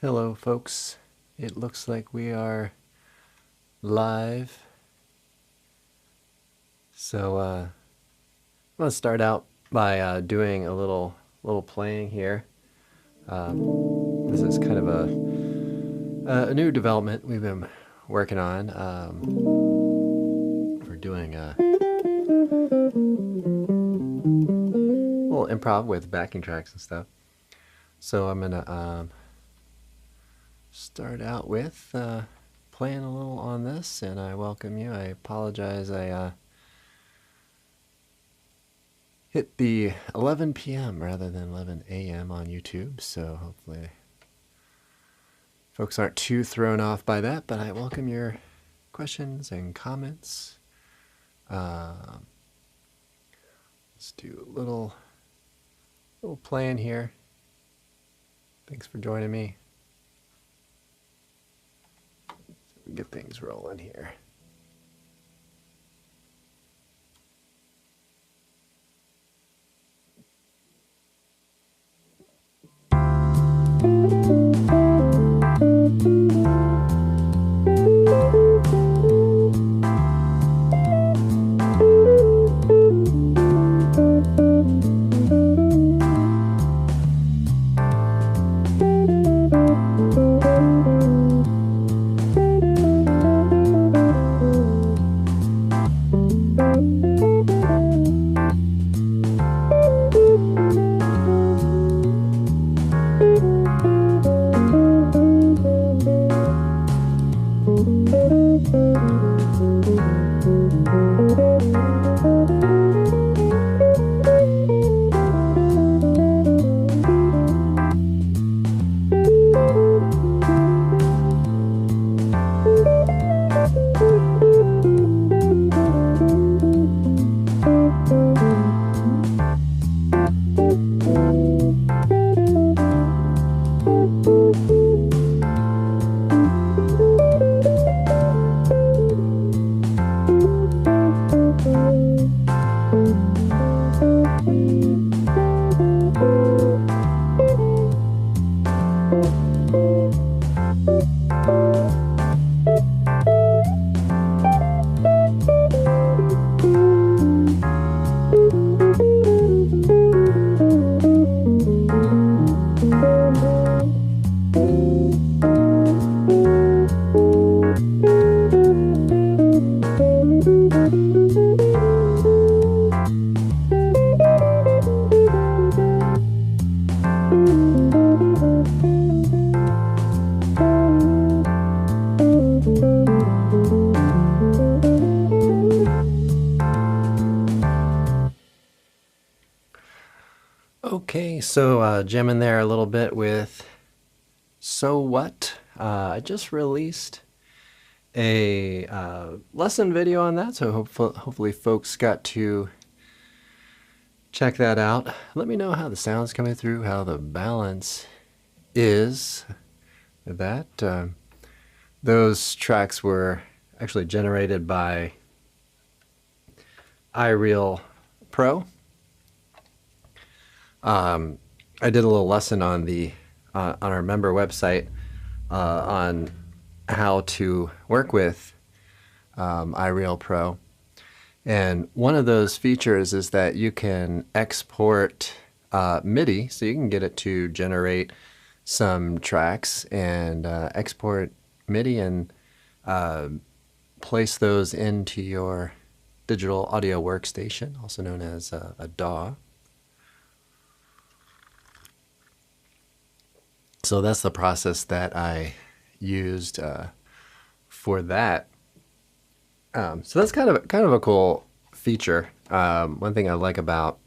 Hello folks, it looks like we are live. So I'm going to start out by doing a little playing here. This is kind of a new development we've been working on. We're doing a little improv with backing tracks and stuff. So I'm going to start out with playing a little on this, and I welcome you. I apologize, I hit the 11 p.m. rather than 11 a.m. on YouTube, so hopefully folks aren't too thrown off by that, but I welcome your questions and comments. Let's do a little playing here. Thanks for joining me. Get things rolling here. Okay, so jamming there a little bit with So What? I just released a lesson video on that, so hopefully folks got to check that out. Let me know how the sound's coming through, how the balance is with that. Those tracks were actually generated by iReal Pro. I did a little lesson on our member website on how to work with iReal Pro, and one of those features is that you can export MIDI, so you can get it to generate some tracks and export MIDI and place those into your digital audio workstation, also known as a DAW. So that's the process that I used for that. So that's kind of a cool feature. One thing I like about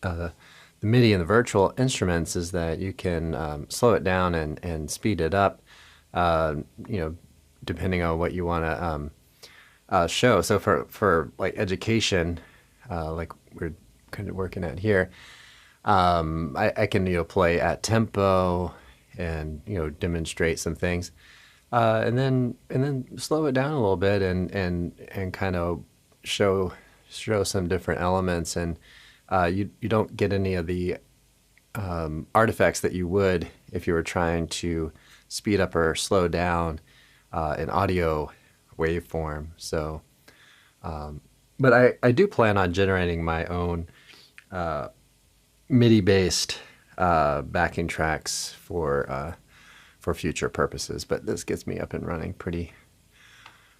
the MIDI and the virtual instruments is that you can slow it down and speed it up, depending on what you want to show. So for like education, like we're kind of working at here, I can play at tempo and demonstrate some things, and then slow it down a little bit and kind of show some different elements, and you don't get any of the artifacts that you would if you were trying to speed up or slow down in audio waveform. So, but I do plan on generating my own MIDI-based backing tracks for future purposes. But this gets me up and running pretty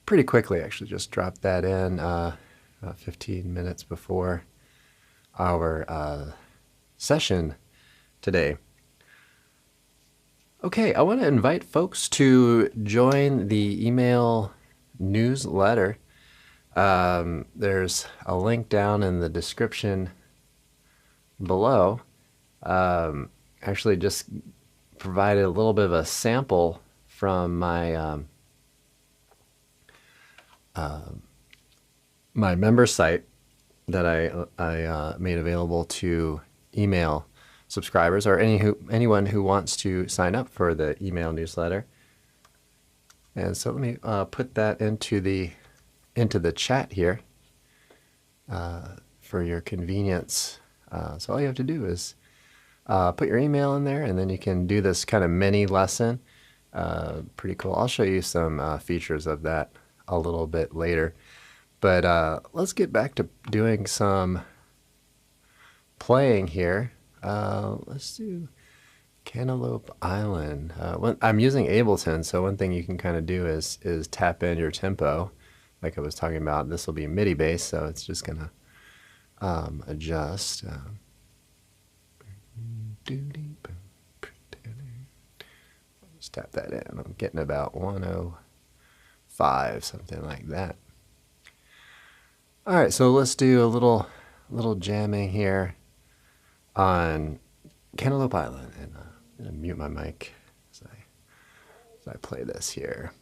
quickly. Actually, just dropped that in 15 minutes before our session today. Okay, I want to invite folks to join the email newsletter. There's a link down in the description below. Actually just provided a little bit of a sample from my my member site that I made available to email subscribers or anyone who wants to sign up for the email newsletter. And so let me put that into the chat here for your convenience. So all you have to do is put your email in there, and then you can do this kind of mini lesson. Pretty cool. I'll show you some features of that a little bit later. But let's get back to doing some playing here. Let's do Cantaloupe Island. I'm using Ableton, so one thing you can kind of do is tap in your tempo, like I was talking about. This will be MIDI based, so it's just gonna adjust. Just tap that in. I'm getting about 105, something like that. All right, so let's do a little jamming here on Cantaloupe Island, and I'm gonna mute my mic as I play this here.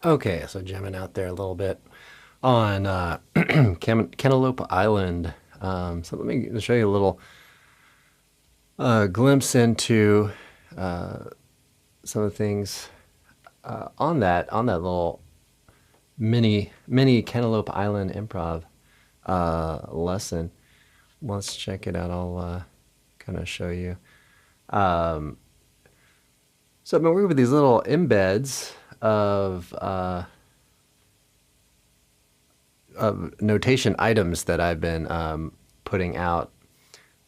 Okay, so jamming out there a little bit on Cantaloupe Island. So let me show you a little glimpse into some of the things on that little mini Cantaloupe Island improv lesson. Let's check it out. I'll kind of show you. So I've been working with these little embeds of notation items that I've been putting out,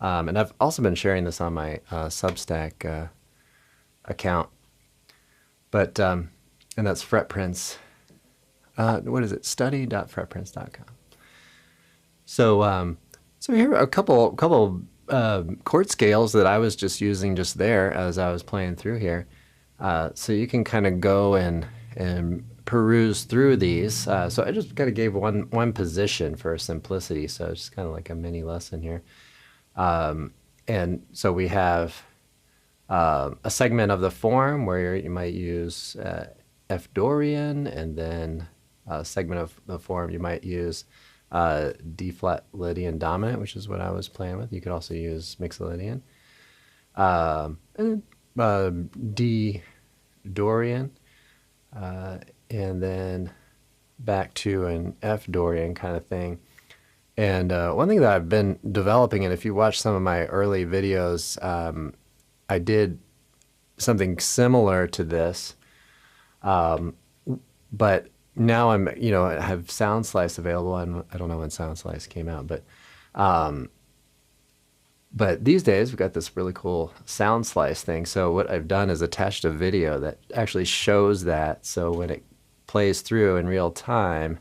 and I've also been sharing this on my Substack account. But and that's Fretprints. What is it? Study.fretprints.com. So so here are a couple chord scales that I was just using just there as I was playing through here. So you can kind of go and peruse through these. So I just kind of gave one position for simplicity. So it's just kind of like a mini lesson here. And so we have a segment of the form where you might use F Dorian, and then a segment of the form you might use D flat Lydian dominant, which is what I was playing with. You could also use Mixolydian. And D Dorian, and then back to an F Dorian kind of thing. And one thing that I've been developing, and if you watch some of my early videos, I did something similar to this, but now I have Sound Slice available, and I don't know when Sound Slice came out, but these days we've got this really cool Sound Slice thing. So what I've done is attached a video that actually shows that. So when it plays through in real time,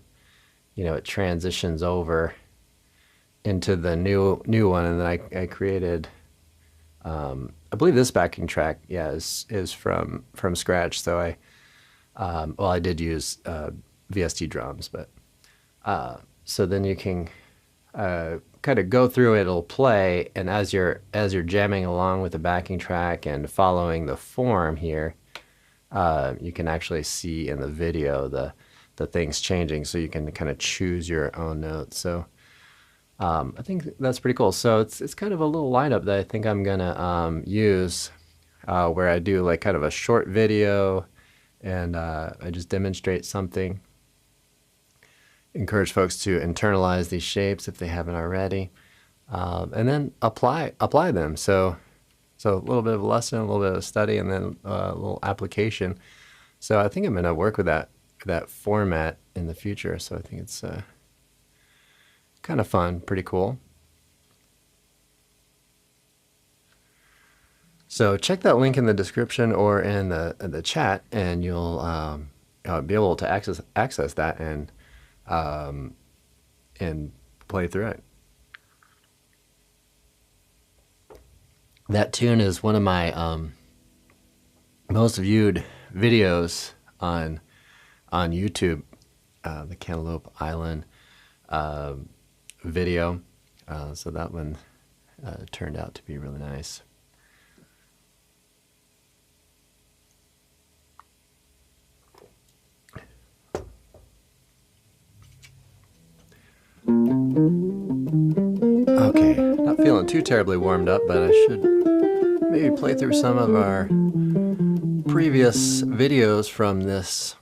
it transitions over into the new one, and then I created. I believe this backing track, is from scratch. So I did use VST drums, but so then you can kind of go through it, it'll play, and as you're jamming along with the backing track and following the form here, you can actually see in the video the things changing, so you can kind of choose your own notes. So I think that's pretty cool. So it's kind of a little lineup that I think I'm gonna use, where I do like kind of a short video, and I just demonstrate something. Encourage folks to internalize these shapes if they haven't already, and then apply them. So a little bit of a lesson, a little bit of study, and then a little application. So I think I'm gonna work with that format in the future. So I think it's kind of fun, pretty cool. So check that link in the description or in the chat, and you'll be able to access that and play through it. That tune is one of my most viewed videos on YouTube, the Cantaloupe Island video. So that one turned out to be really nice. Okay, not feeling too terribly warmed up, but I should maybe play through some of our previous videos from this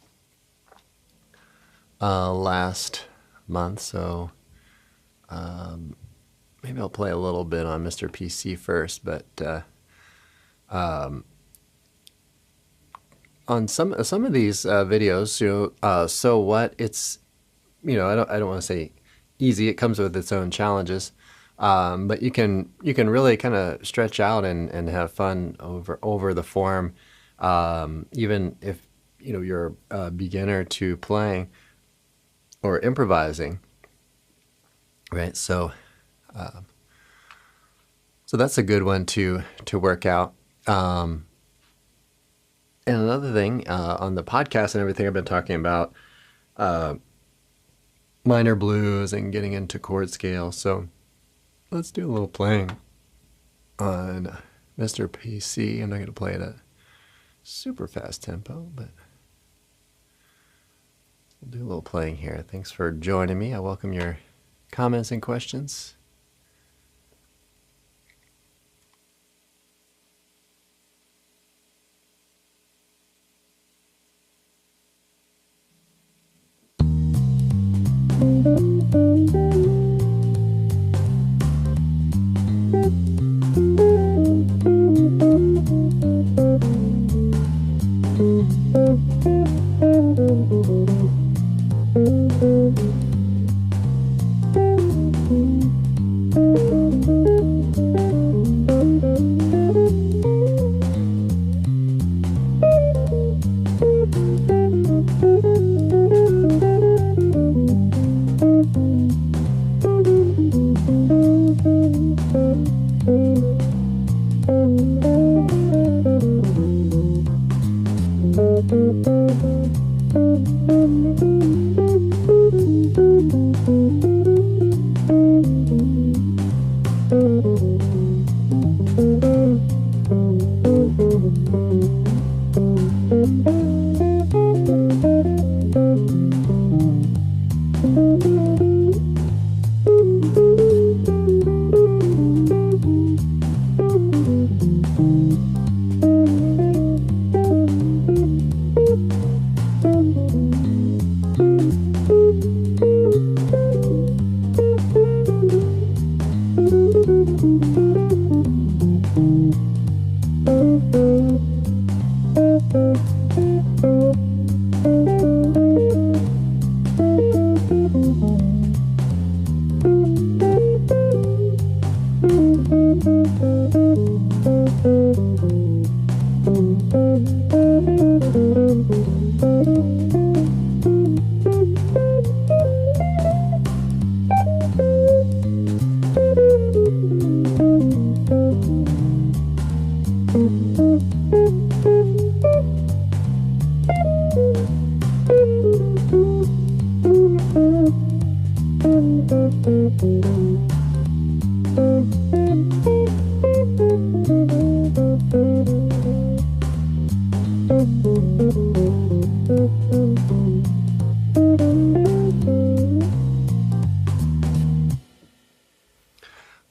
last month. So maybe I'll play a little bit on Mr. PC first, but on some of these videos, so what? It's I don't want to say easy. It comes with its own challenges, but you can really kind of stretch out and have fun over the form, even if you're a beginner to playing or improvising. Right, so that's a good one to work out. And another thing, on the podcast and everything, I've been talking about minor blues and getting into chord scale. So let's do a little playing on Mr. PC. I'm not going to play at a super fast tempo, but we'll do a little playing here. Thanks for joining me. I welcome your comments and questions.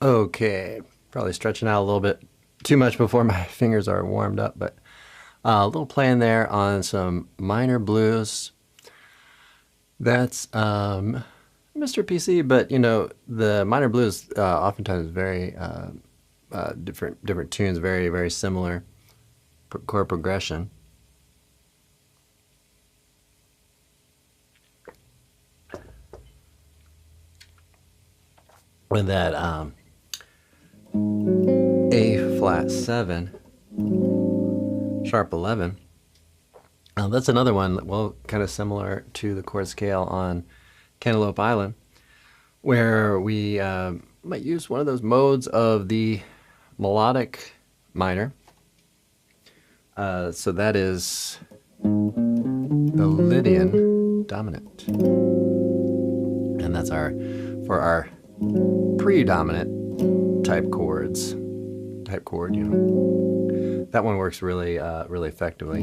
Okay, probably stretching out a little bit too much before my fingers are warmed up, but a little playing there on some minor blues. That's Mr. PC, but you know, the minor blues oftentimes very different tunes, very similar chord progression. With that A flat 7, sharp 11. That's another one, well, kind of similar to the chord scale on Cantaloupe Island, where we might use one of those modes of the melodic minor. So that is the Lydian dominant. And that's for our predominant type chord, you know. That one works really effectively.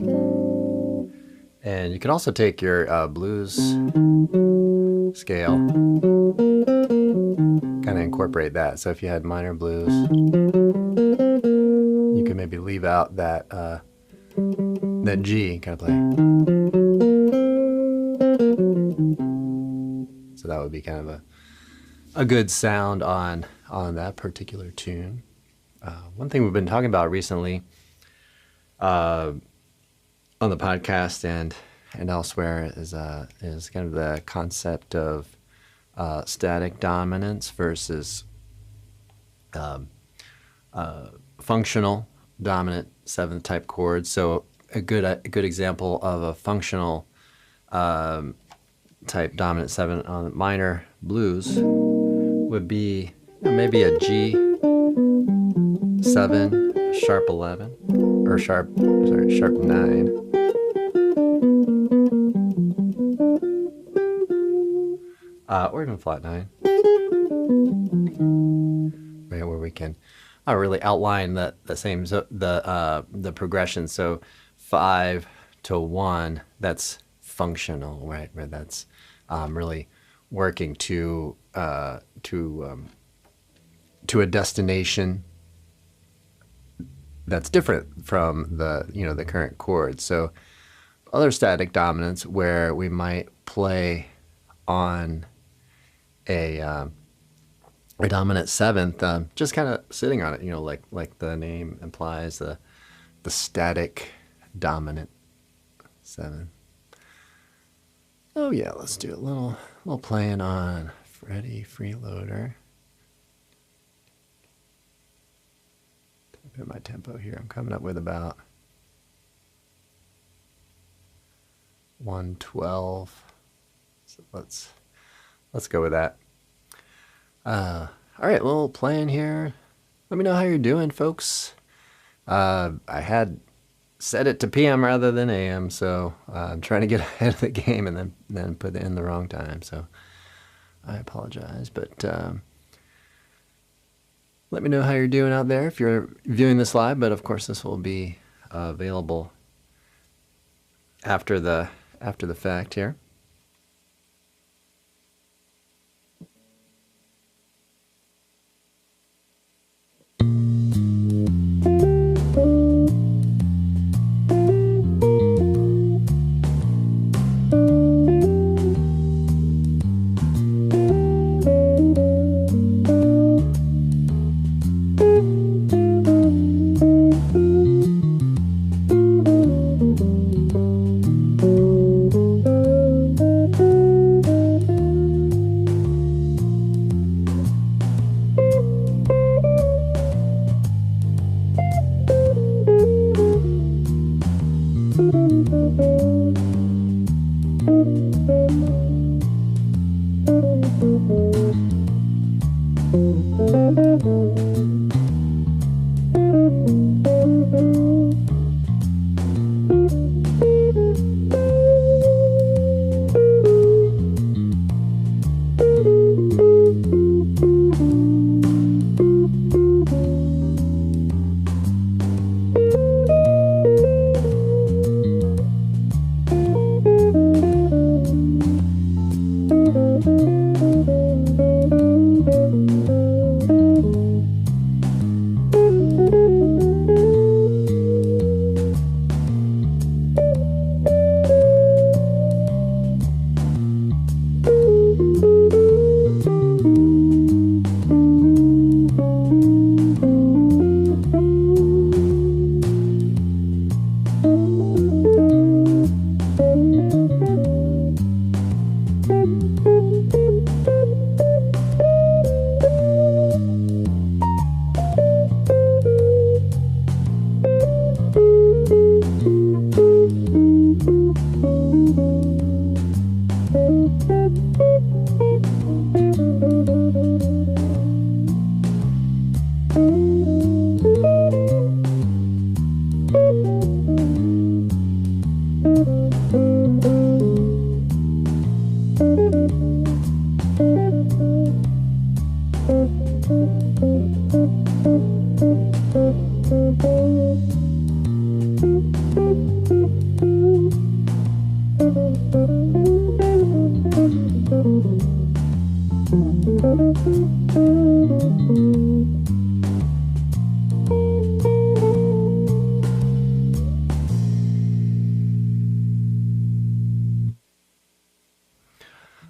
And you can also take your blues scale, kind of incorporate that. So if you had minor blues, you could maybe leave out that G, kind of play. So that would be kind of a good sound on that particular tune. One thing we've been talking about recently on the podcast and elsewhere is kind of the concept of static dominance versus functional dominant 7th type chords. So a good example of a functional type dominant 7 on minor blues would be, you know, maybe a G7 sharp 11 or sharp 9. Or even flat 9, right, where we can really outline the same the progression. So 5 to 1, that's functional, right? Where that's really working to a destination that's different from the current chord. So other static dominants where we might play on a dominant 7th, just kind of sitting on it, you know, like the name implies, the static dominant 7. Oh yeah, let's do a little playing on Freddie Freeloader. Type in my tempo here. I'm coming up with about 112. So let's go with that. All right, a little playing here. Let me know how you're doing, folks. I had set it to PM rather than AM, so I'm trying to get ahead of the game and then put it in the wrong time. So I apologize, but let me know how you're doing out there if you're viewing this live. But of course, this will be available after the fact here.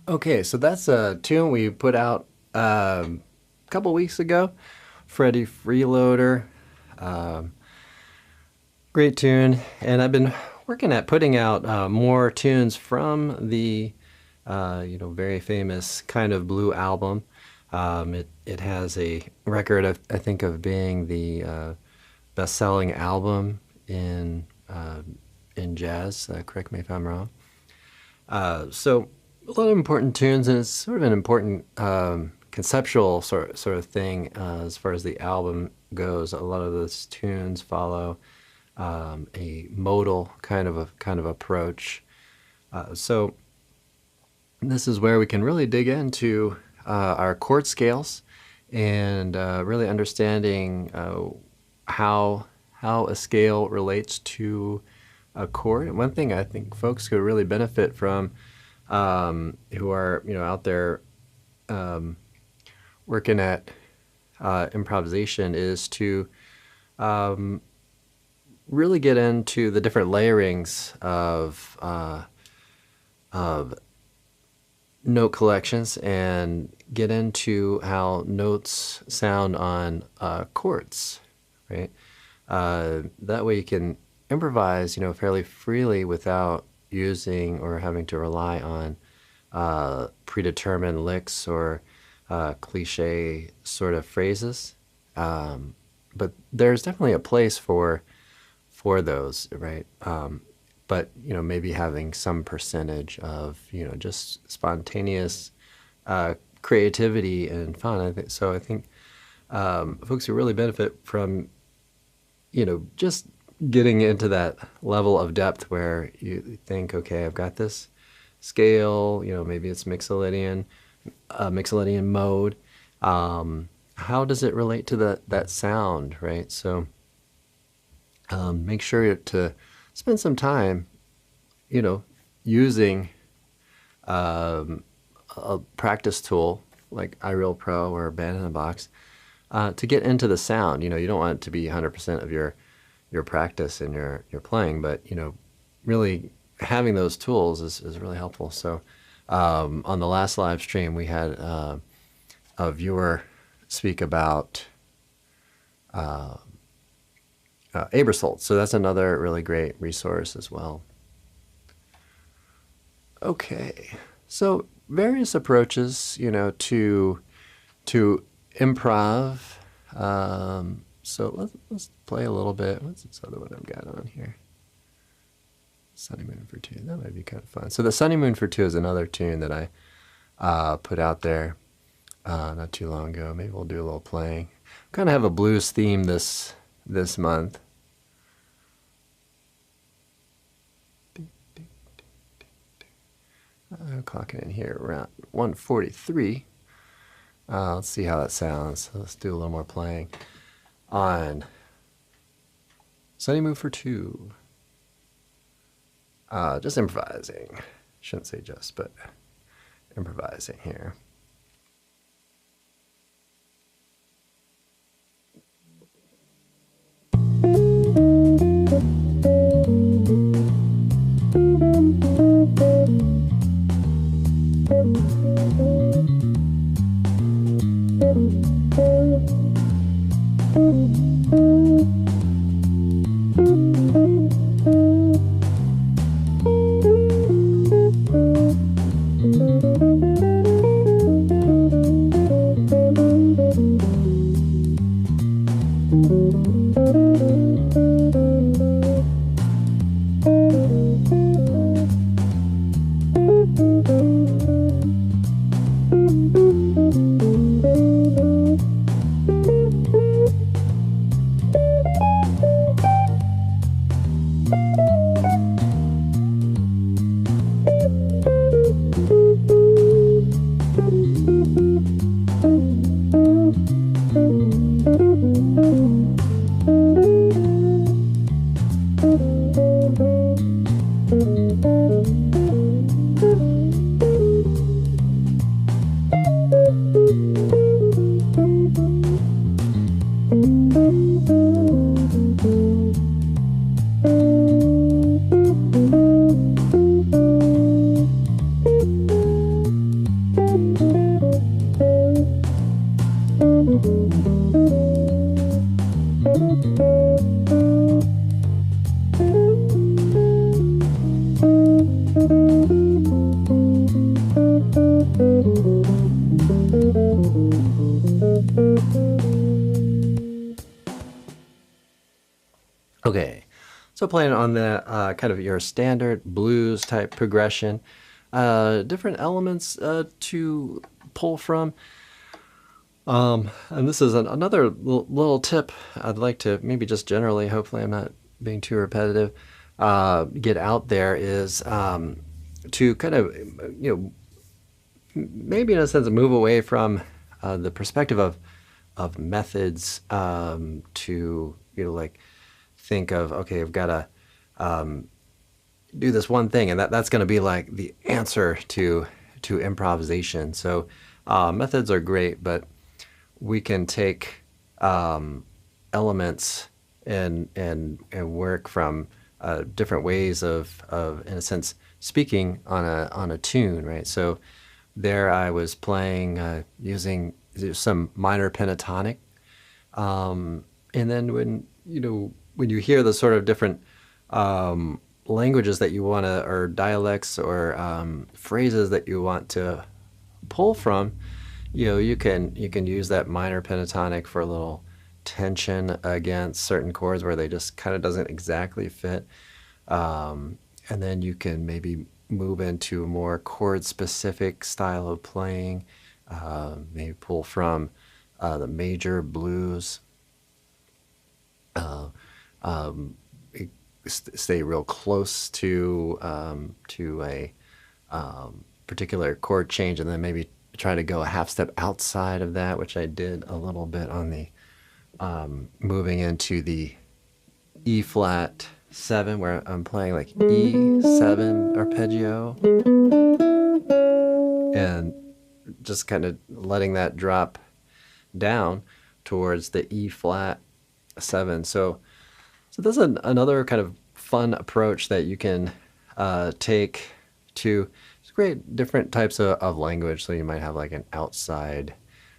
Okay, so that's a tune we put out a couple weeks ago. Freddie Freeloader. Um, Great tune. And I've been working at putting out more tunes from the very famous Kind of Blue album. It has a record, I think, of being the best-selling album in jazz. Correct me if I'm wrong. So a lot of important tunes, and it's sort of an important conceptual sort of thing as far as the album goes. A lot of those tunes follow a modal kind of approach. So this is where we can really dig into our chord scales and really understanding how a scale relates to a chord. And one thing I think folks could really benefit from who are out there working at improvisation is to really get into the different layerings of note collections and get into how notes sound on chords, right? That way you can improvise, fairly freely without using or having to rely on predetermined licks or cliche sort of phrases. But there's definitely a place for those, right? But maybe having some percentage of just spontaneous creativity and fun. I think folks who really benefit from just getting into that level of depth where you think, okay, I've got this scale. Maybe it's mixolydian mode. How does it relate to that sound, right? So make sure to spend some time, using a practice tool like iReal Pro or Band in a Box to get into the sound. You don't want it to be 100% of your practice and your playing, but really having those tools is really helpful. So on the last live stream, we had a viewer speak about Abersold. So that's another really great resource as well. Okay, so various approaches, to improv. So let's play a little bit. What's this other one I've got on here? Sunny Moon for Two. That might be kind of fun. So the Sunny Moon for Two is another tune that I put out there not too long ago. Maybe we'll do a little playing. Kind of have a blues theme this month. I'm clocking in here around 1:43. Let's see how that sounds. Let's do a little more playing on Sunny Moon for Two. Just improvising. Shouldn't say just, but improvising here. Okay, so playing on the kind of your standard blues type progression, different elements to pull from. And this is another little tip I'd like to maybe just generally, hopefully I'm not being too repetitive, get out there is to kind of, maybe in a sense move away from the perspective of methods to, like think of, okay, I've got to do this one thing and that's going to be like the answer to improvisation. So methods are great, but we can take elements and work from different ways of in a sense speaking on a tune, right? So there I was playing using some minor pentatonic, and then when you hear the sort of different languages that you want to, or dialects or phrases that you want to pull from, you can use that minor pentatonic for a little tension against certain chords where they just kind of doesn't exactly fit, and then you can maybe move into a more chord specific style of playing, maybe pull from the major blues, stay real close to a particular chord change, and then maybe try to go a half step outside of that, which I did a little bit on the moving into the E flat 7, where I'm playing like E7 arpeggio and just kind of letting that drop down towards the E flat 7. So that's another kind of fun approach that you can take to create different types of language. So you might have like an outside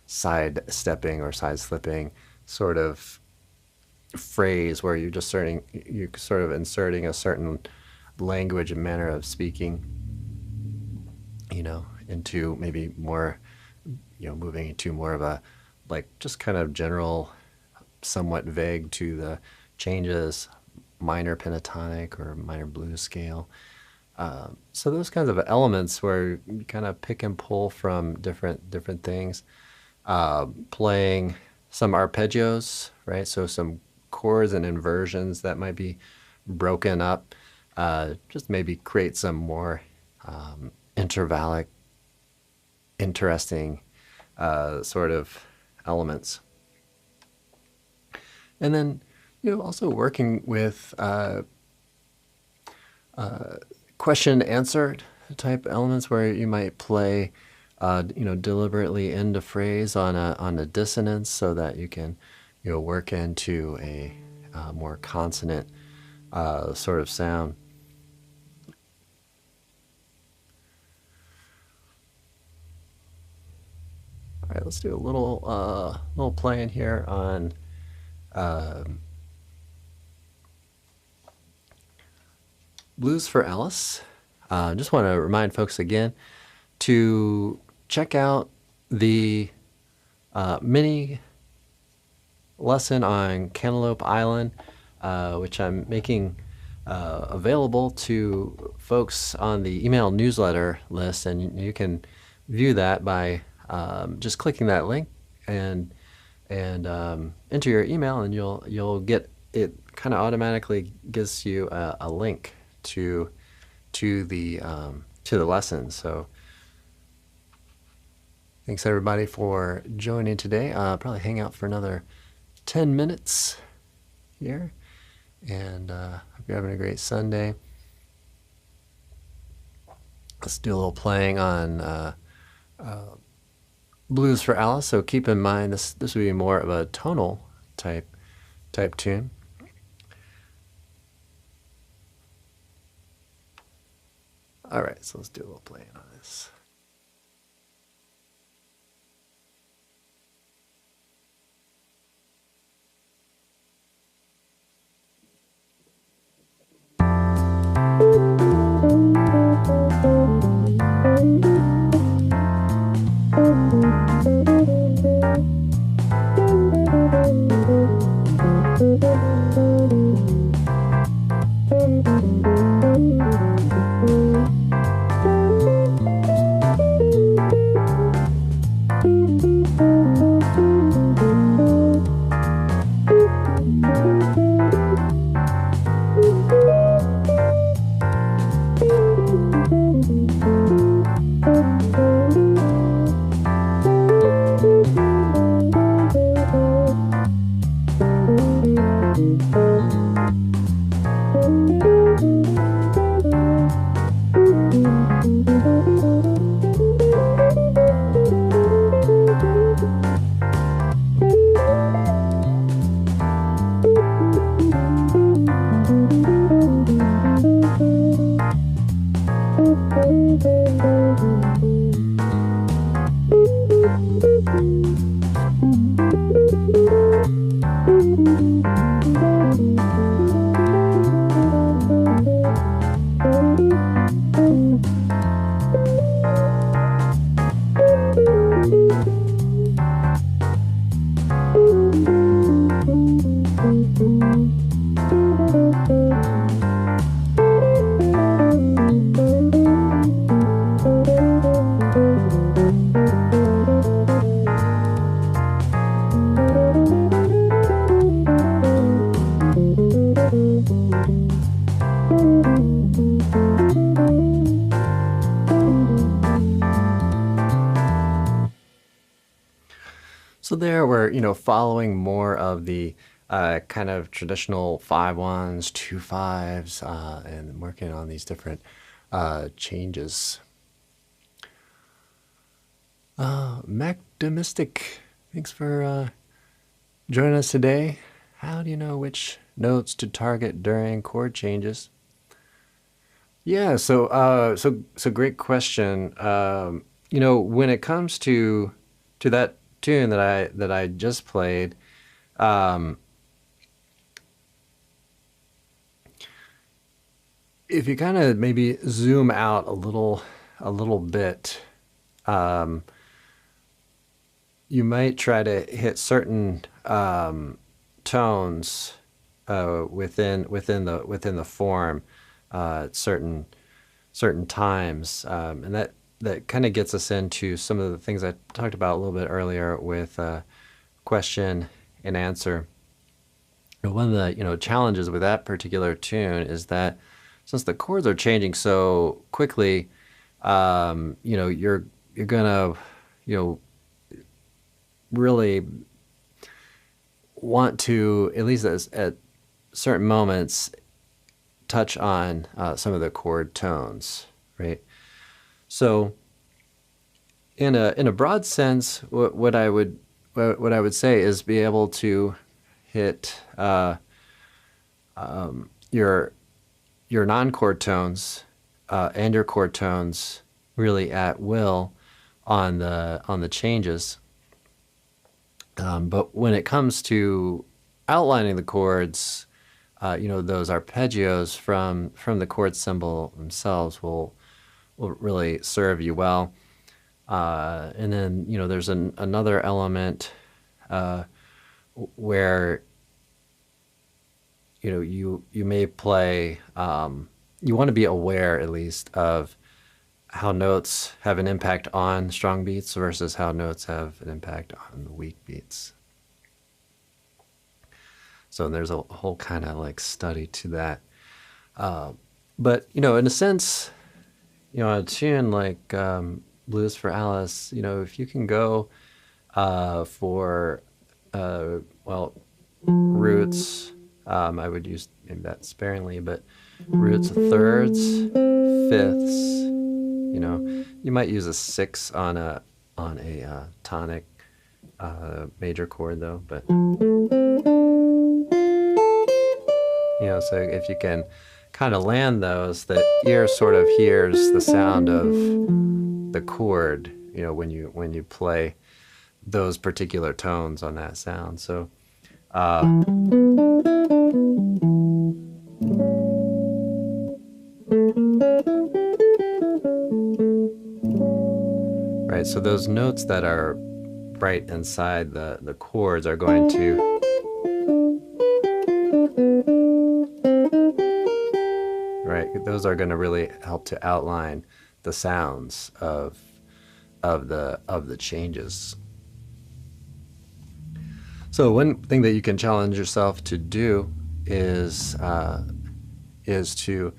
side stepping or side slipping sort of phrase where you're sort of inserting a certain language and manner of speaking, into maybe more, moving into more of a like just kind of general, somewhat vague to the changes, minor pentatonic or minor blues scale. So those kinds of elements where you kind of pick and pull from different things, playing some arpeggios, right? So some chords and inversions that might be broken up, just maybe create some more intervallic, interesting sort of elements. And then, also working with question answer type elements where you might play deliberately end a phrase on a dissonance so that you can work into a more consonant sort of sound. All right, let's do a little playing here on Blues for Alice. Just want to remind folks again to check out the mini lesson on Cantaloupe Island, which I'm making available to folks on the email newsletter list, and you can view that by just clicking that link and enter your email, and you'll get it. Kind of automatically gives you a link to the lesson. So thanks everybody for joining today. Probably hang out for another 10 minutes here, and hope you're having a great Sunday. Let's do a little playing on Blues for Alice. So keep in mind this would be more of a tonal type tune. All right, so let's do a little playing on this. So there we're, following more of the kind of traditional 5/1s, 2/5s, and working on these different changes. Mac Domestic, thanks for joining us today. How do you know which notes to target during chord changes? Yeah, so great question. When it comes to that tune that I just played, if you kind of maybe zoom out a little bit, you might try to hit certain tones within the form at certain times, and that kind of gets us into some of the things I talked about a little bit earlier with question and answer. One of the challenges with that particular tune is that since the chords are changing so quickly, you're gonna really want to, at least at certain moments, touch on some of the chord tones, right? So in a broad sense, what I would say is be able to hit your non-chord tones and your chord tones really at will on the changes. But when it comes to outlining the chords, those arpeggios from the chord symbol themselves will really serve you well. And then there's another element where you may play. You want to be aware, at least, of how notes have an impact on strong beats versus how notes have an impact on the weak beats. So there's a whole kind of like study to that. But in a sense, a tune like Blues for Alice, if you can go for roots, I would use maybe that sparingly, but roots, thirds, fifths. You might use a 6 on a tonic major chord though, but so if you can kind of land those, the ear sort of hears the sound of the chord, when you play those particular tones on that sound. So right, so those notes that are right inside the chords are going to those are going to really help to outline the sounds of the changes. So one thing that you can challenge yourself to do is to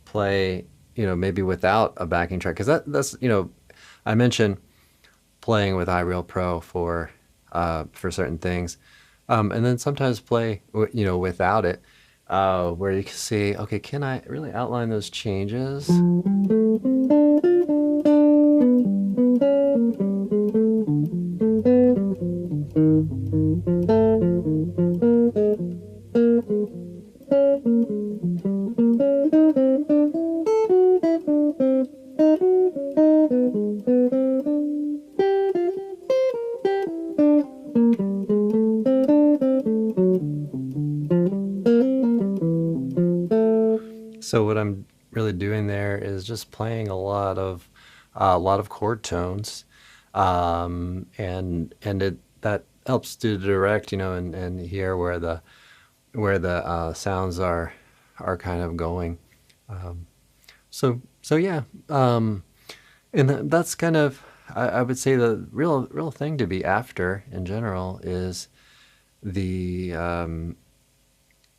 play, maybe without a backing track, because that's I mentioned playing with iReal Pro for certain things, and then sometimes play without it, where you can see, okay, can I really outline those changes? So what I'm really doing there is just playing a lot of chord tones, and that helps to direct, and hear where the sounds are kind of going. So yeah, and that's kind of, I would say the real thing to be after in general is the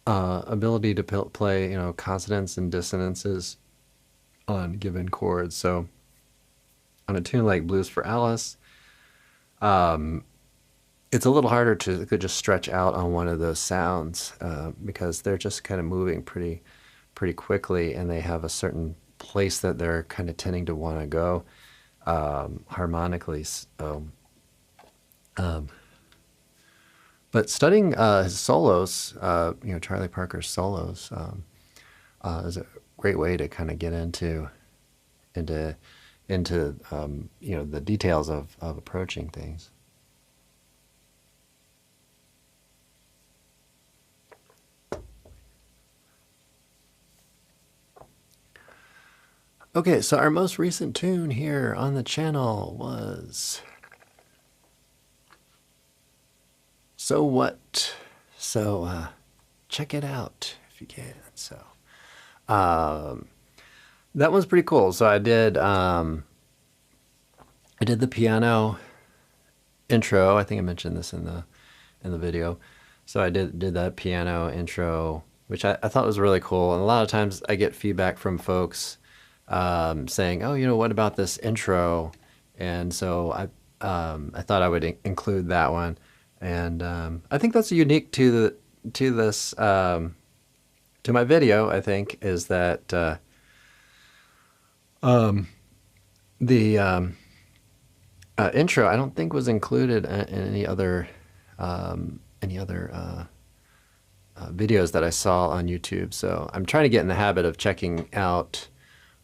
ability to play, consonants and dissonances on given chords. So on a tune like Blues for Alice, it's a little harder to just stretch out on one of those sounds because they're just kind of moving pretty quickly, and they have a certain place that they're kind of tending to want to go harmonically. But studying his solos, Charlie Parker's solos, is a great way to kind of get into the details of approaching things. Okay, so our most recent tune here on the channel was So What? So check it out if you can. So that was pretty cool. So I did the piano intro. I think I mentioned this in the video. So I did that piano intro, which I thought was really cool. And a lot of times I get feedback from folks saying, "Oh, what about this intro?" And so I thought I would include that one. And I think that's unique to this to my video. I think is that the intro I don't think was included in any other videos that I saw on YouTube. So I'm trying to get in the habit of checking out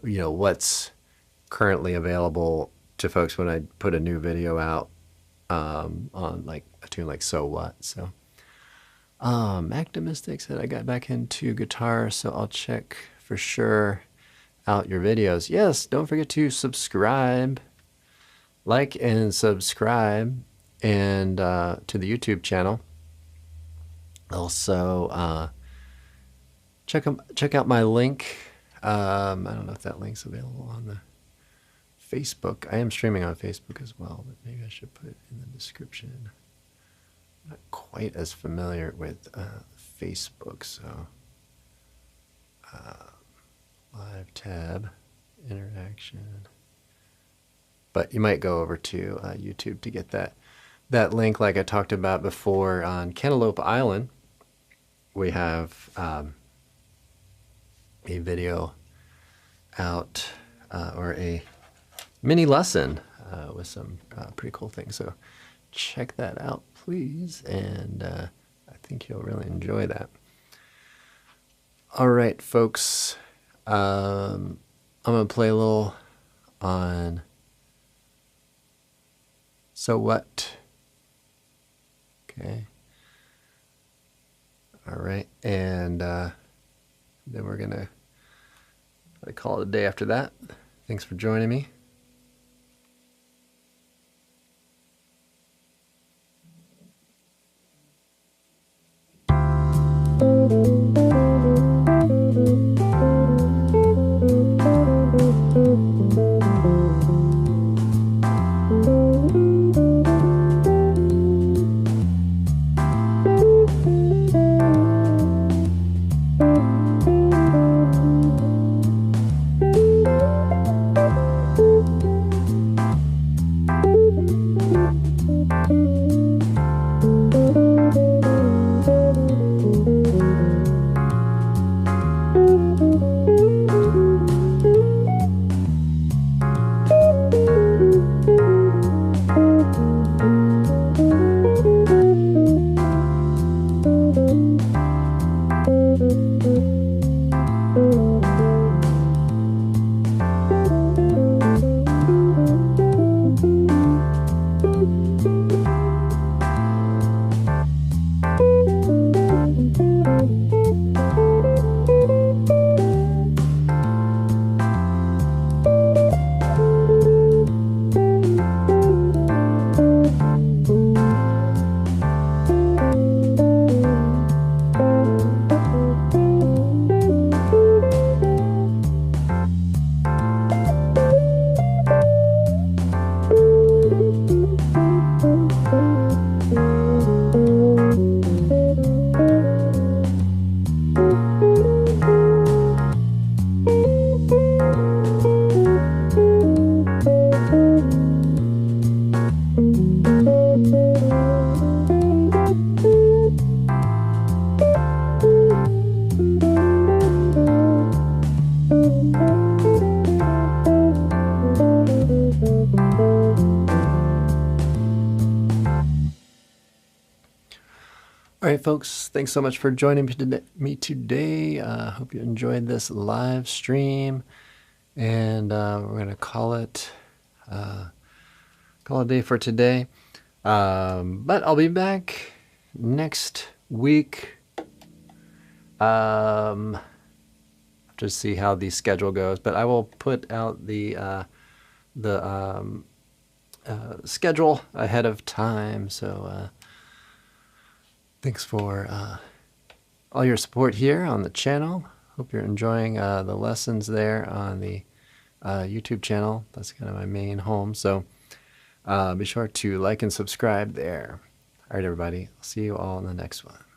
what's currently available to folks when I put a new video out on like a tune like So What. So Actimistic said I got back into guitar, so I'll check for sure out your videos. Yes, don't forget to subscribe, like and subscribe, and to the YouTube channel. Also check out my link. I don't know if that link's available on the Facebook. I am streaming on Facebook as well, but maybe I should put it in the description. I'm not quite as familiar with Facebook, so live tab, interaction. But you might go over to YouTube to get that link, like I talked about before. On Cantaloupe Island, we have a video out, or a mini lesson with some pretty cool things. So check that out, please, and I think you'll really enjoy that. All right, folks, I'm going to play a little on So What? Okay. All right, and then we're going to call it a day after that. Thanks for joining me. folks, thanks so much for joining me today. Hope you enjoyed this live stream, and we're going to call it a day for today. But I'll be back next week. Have to see how the schedule goes, but I will put out the schedule ahead of time. So thanks for all your support here on the channel. Hope you're enjoying the lessons there on the YouTube channel. That's kind of my main home. So be sure to like and subscribe there. All right, everybody. I'll see you all in the next one.